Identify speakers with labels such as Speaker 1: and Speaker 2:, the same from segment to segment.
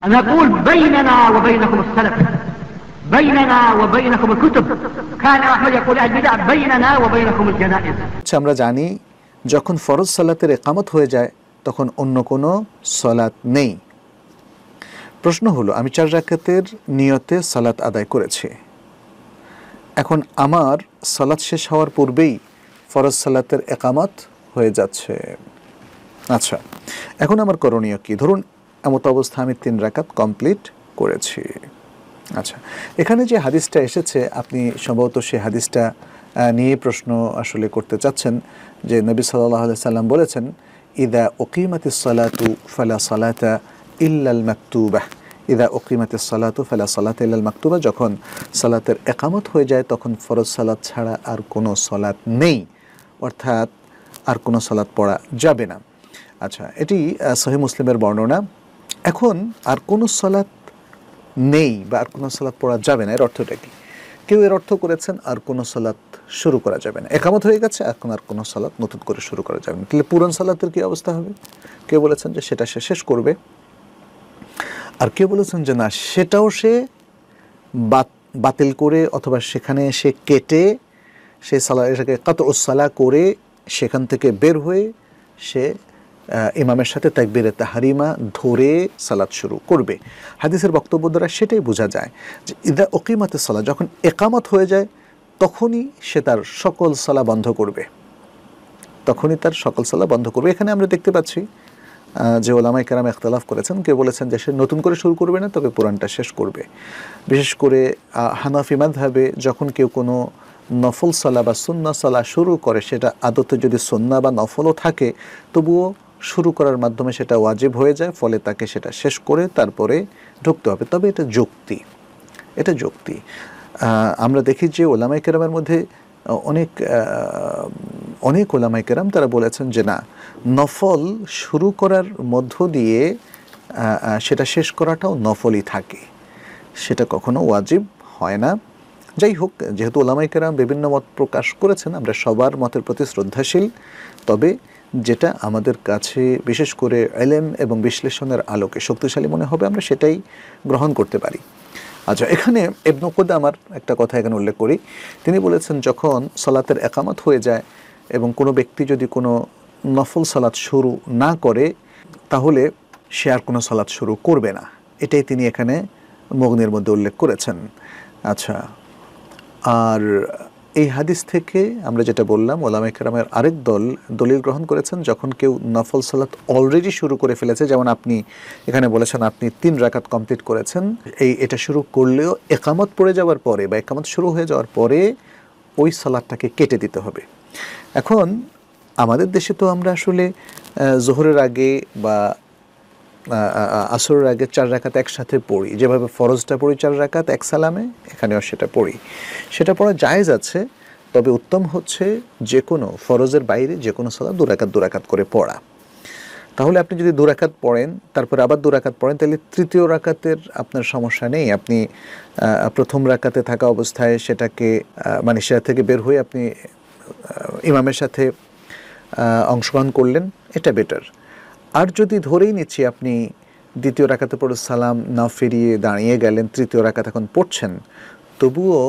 Speaker 1: نقول بيننا وبينكم السلف بيننا وبينكم الكتب كان أحمد يقول البدع بيننا وبينكم الجنائز
Speaker 2: আমরা জানি যখন ফরজ সালাতের ইকামত হয়ে যায় তখন অন্য কোনো সালাত নেই। প্রশ্ন হলো আমি 4 রাকাতের নিয়তে সালাত আদায় করেছি, এখন আমার সালাত শেষ হওয়ার পূর্বেই ফরজ সালাতের ইকামত হয়ে যাচ্ছে। আচ্ছা, এখন আমার করণীয় কি? ধরুন এমত অবস্থা আমি 3 রাকাত কমপ্লিট করেছি। আচ্ছা, এখানে যে হাদিসটা এসেছে আপনি সম্ভবত সেই হাদিসটা নিয়ে প্রশ্ন আসলে করতে চাচ্ছেন যে নবী সাল্লাল্লাহু আলাইহি সাল্লাম বলেছেন ইদা উকিমাতিস সালাতু ফালা সালাতা ইল্লাল মাকতুবাহ, ইদা উকিমাতিস সালাতু ফালা সালাতা ইল্লাল মাকতুবাহ, যখন সালাতের ইকামত হয়ে যায় তখন ফরজ সালাত ছাড়া আর কোনো সালাত নেই, অর্থাৎ আর কোনো সালাত পড়া যাবে না। আচ্ছা, এটি সহিহ মুসলিমের বর্ণনা। এখন আর কোনো সালাত নেই বা আর কোনো সালাত পড়া যাবে না, এর অর্থটা কি? কেউ এর অর্থ করেছেন আর কোনো সালাত শুরু করা যাবে না, ইকামত হয়ে গেছে, এখন আর কোনো সালাত নতুন করে শুরু করা যাবে না। তাহলে পুরান সালাতের কি অবস্থা হবে? কেউ বলেছেন যে সেটা সে শেষ করবে, আর কেউ বলেছেন যে না, সেটাও সে বাতিল করে অথবা সেখানে সে কেটে সেই সালাটাকে কাতউস সালাহ করে সেখান থেকে বের হয়ে সে ইমামের সাথে তাকবীরে তাহরিমা ধরে সালাত শুরু করবে। হাদিসের বক্তব্য দ্বারা সেটাই বোঝা যায় যে ইদা উকিমাতিস সালাহ, যখন ইকামত হয়ে যায় তখনই সে তার সকল সালাহ বন্ধ করবে, তখনই তার সকল সালাহ বন্ধ করবে। এখানে আমরা দেখতে পাচ্ছি যে ওলামায়ে কেরাম ইখতিলাফ করেছেন। কেউ বলেছেন যে সে নতুন করে শুরু করবে না, তবে পুরানটা শেষ করবে। বিশেষ করে হানাফি মাযহাবে যখন কেউ কোনো নফল সালাহ বা সুন্নাহ সালাহ শুরু করে, সেটা আদতে যদি সুন্নাহ বা নফলও থাকে তবুও শুরু করার মাধ্যমে সেটা ওয়াজিব হয়ে যায়, ফলে তাকে সেটা শেষ করে তারপরে ঢুকতে হবে। তবে এটা যুক্তি। আমরা দেখি যে ওলামায়ে কেরামের মধ্যে অনেক ওলামায়ে কেরাম তারা বলেছেন যে না, নফল শুরু করার মধ্য দিয়ে সেটা শেষ করাটাও নফলই থাকে, সেটা কখনো ওয়াজিব হয় না। যাই হোক, যেহেতু ওলামায়ে কেরাম বিভিন্ন মত প্রকাশ করেছেন, আমরা সবার মতের প্রতি শ্রদ্ধাশীল, তবে যেটা আমাদের কাছে বিশেষ করে ইলম এবং বিশ্লেষণের আলোকে শক্তিশালী মনে হবে আমরা সেটাই গ্রহণ করতে পারি। আচ্ছা, এখানে ইবনে কুদামার একটা কথা এখানে উল্লেখ করি। তিনি বলেছেন যখন সালাতের ইকামত হয়ে যায় এবং কোনো ব্যক্তি যদি কোনো নফল সালাত শুরু না করে তাহলে সে আর কোনো সালাত শুরু করবে না, এটাই তিনি এখানে মুগনির মধ্যে উল্লেখ করেছেন। আচ্ছা, আর এই হাদিস থেকে আমরা যেটা বললাম, ওলামায়ে কেরামের আরেক দলিল গ্রহণ করেছেন যখন কেউ নফল সালাত অলরেডি শুরু করে ফেলেছে, যেমন আপনি এখানে বলেছেন আপনি 3 রাকাত কমপ্লিট করেছেন, এটা শুরু করলেও ইকামত পড়ে যাওয়ার পরে বা ইকামত শুরু হয়ে যাওয়ার পরে ওই সালাতটাকে কেটে দিতে হবে। এখন আমাদের দেশে তো আমরা আসলে জোহরের আগে বা আসরের আগে 4 রাকাত একসাথে পড়ি, যেভাবে ফরজটা পড়ি 4 রাকাত এক সালামে, এখানেও সেটা পড়ি। সেটা পড়া জায়েজ আছে, তবে উত্তম হচ্ছে যে কোনো ফরজের বাইরে যে কোনো সালাত 2 রাকাত করে পড়া। তাহলে আপনি যদি 2 রাকাত পড়েন তারপরে আবার 2 রাকাত পড়েন, তাহলে তৃতীয় রাকাতের আপনার সমস্যা নেই। আপনি প্রথম রাকাতে থাকা অবস্থায় সেটাকে মানে সেটা থেকে বের হয়ে আপনি ইমামের সাথে অংশগ্রহণ করলেন, এটা বেটার। আর যদি ধরেই নিচ্ছি আপনি দ্বিতীয় রাকাতে পড়ে সালাম না ফিরিয়ে দাঁড়িয়ে গেলেন, তৃতীয় রাকাত এখন পড়ছেন, তবুও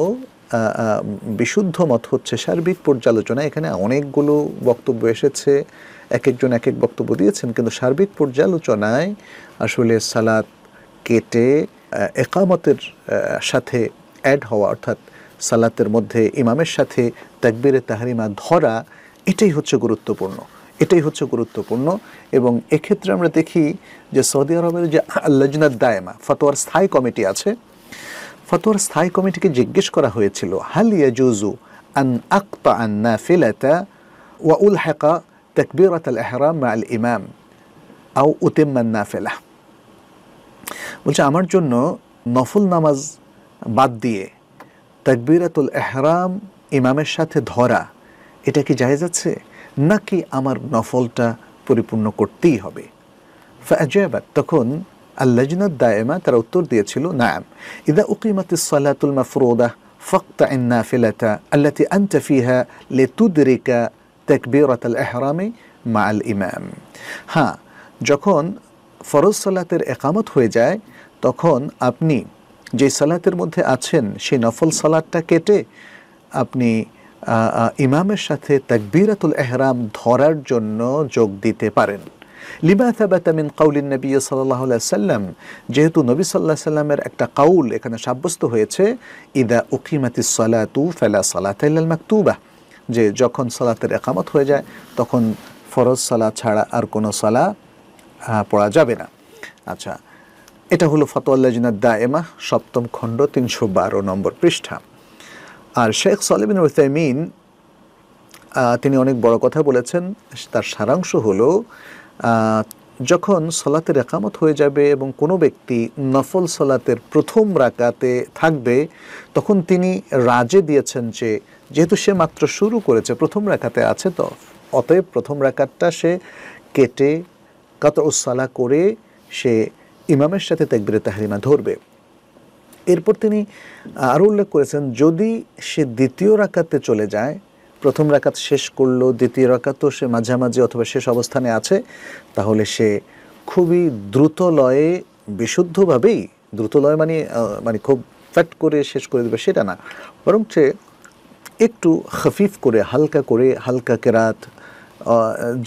Speaker 2: বিশুদ্ধ মত হচ্ছে সার্বিক পর্যালোচনা, এখানে অনেকগুলো বক্তব্য এসেছে, এক একজন এক এক বক্তব্য দিয়েছেন, কিন্তু সার্বিক পর্যালোচনায় আসলে সালাত কেটে ইকামতের সাথে অ্যাড হওয়া, অর্থাৎ সালাতের মধ্যে ইমামের সাথে তাকবীরে তাহরিমা ধরা, এটাই হচ্ছে গুরুত্বপূর্ণ। এবং এক্ষেত্রে আমরা দেখি যে সৌদি আরবের যে আল-লাজনাত দায়মা ফতোয়ার স্থায়ী কমিটি আছে, ফতোয়ার স্থায়ী কমিটিকে জিজ্ঞেস করা হয়েছিল হাল ইয়াজুজু আন আকতা আন নাফিলাতা ওয়া উলহাকা তাকবীরাতুল ইহরাম মা আল ইমাম আও উতিম্মা নাফিলা। বলছে আমার জন্য নফল নামাজ বাদ দিয়ে তাকবীরাতুল ইহরাম ইমামের সাথে ধরা, এটা কি জায়েজ আছে, নাকি আমার নফলটা পরিপূর্ণ করতেই হবে? ফাআজাবাত, তখন আল-লাজনাত দায়মা তারা উত্তর দিয়েছিল নাম, ইদা উকিমাতিস সালাতুল মাফরুদা ফাকতা'ন নাফিলাতা আল্লাতী আনতা ফিহা লিতুদরিকা তাকবীরাতুল ইহরাম মা আল ইমাম। হ্যাঁ, যখন ফরজ সালাতের একামত হয়ে যায় তখন আপনি যে সালাতের মধ্যে আছেন সেই নফল সালাতটা কেটে আপনি ইমামের সাথে তাকবীরাতুল ইহরাম ধরার জন্য যোগ দিতে পারেন। লিমা সাবাতা মিন কাউলিন নবী সাল্লাল্লাহু আলাইহি ওয়াসাল্লাম, যেহেতু নবী সাল্লাল্লাহু আলাইহি সাল্লামের একটা কাউল এখানে সাব্যস্ত হয়েছে, ইদা উকিমাতিস সালাতু ফালা সালাতা ইল্লাল মাকতুবা, যে যখন সালাতের একামত হয়ে যায় তখন ফরজ সালাত ছাড়া আর কোনো সালাত পড়া যাবে না। আচ্ছা, এটা হলো ফাতোয়া লাজনাত দায়েমা 7ম খণ্ড 312 নম্বর পৃষ্ঠা। আর শেখ সালেহ বিন উসাইমিন তিনি অনেক বড় কথা বলেছেন, তার সারাংশ হলো যখন সালাতের একামত হয়ে যাবে এবং কোনো ব্যক্তি নফল সালাতের প্রথম রাকাতে থাকবে তখন তিনি রাজে দিয়েছেন যে যেহেতু সে মাত্র শুরু করেছে, প্রথম রাকাতে আছে, তো অতএব প্রথম রাকাতটা সে কেটে কাতউস সালাহ করে সে ইমামের সাথে তাকবীরে তাহরিমা ধরবে। এরপর তিনি আরও উল্লেখ করেছেন যদি সে দ্বিতীয় রাকাতে চলে যায়, প্রথম রাকাত শেষ করলো, দ্বিতীয় রাকাতও সে মাঝামাঝি অথবা শেষ অবস্থানে আছে, তাহলে সে খুবই দ্রুত লয়ে বিশুদ্ধভাবেই, দ্রুত লয় মানে খুব ফ্যাট করে শেষ করে দেবে সেটা না, বরং সে একটু খফিফ করে হালকা কেরাত,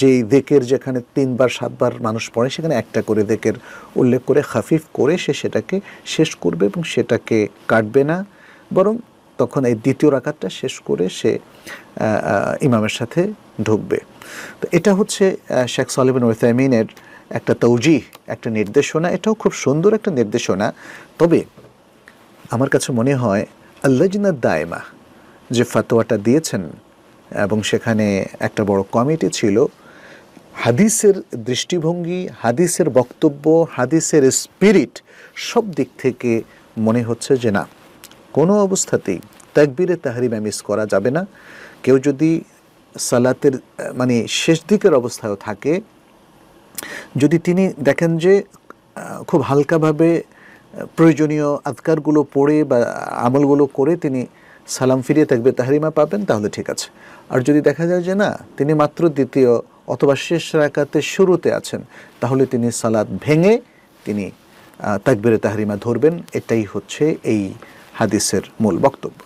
Speaker 2: যেই দিকের যেখানে 3 বার 7 বার মানুষ পড়ে সেখানে একটা করে দিকের উল্লেখ করে খফিফ করে সে সেটাকে শেষ করবে এবং সেটাকে কাটবে না, বরং তখন এই দ্বিতীয় রাকাতটা শেষ করে সে ইমামের সাথে ঢুকবে। তো এটা হচ্ছে শেখ সালেহ বিন উসাইমিনের একটা তৌজিহ, একটা নির্দেশনা। এটাও খুব সুন্দর একটা নির্দেশনা। তবে আমার কাছে মনে হয় আল-লাজনাত দায়েমা যে ফতোয়াটা দিয়েছেন এবং সেখানে একটা বড় কমিটি ছিল, হাদিসের দৃষ্টিভঙ্গি, হাদিসের বক্তব্য, হাদিসের স্পিরিট সব দিক থেকে মনে হচ্ছে যে না, কোনো অবস্থাতেই তাকবীরে তাহরিমা মিস করা যাবে না। কেউ যদি সালাতের মানে শেষ দিকের অবস্থায়ও থাকে, যদি তিনি দেখেন যে খুব হালকাভাবে প্রয়োজনীয় আজকারগুলো পড়ে বা আমলগুলো করে তিনি সালাম ফিরিয়ে তাকবীরে তাহরিমা পাবেন, তাহলে ঠিক আছে। আর যদি দেখা যায় যে না, তিনি মাত্র দ্বিতীয় অথবা শেষ রাকাতের শুরুতে আছেন, তাহলে তিনি সালাত ভেঙে তিনি তাকবীরে তাহরিমা ধরবেন। এটাই হচ্ছে এই হাদিসের মূল বক্তব্য।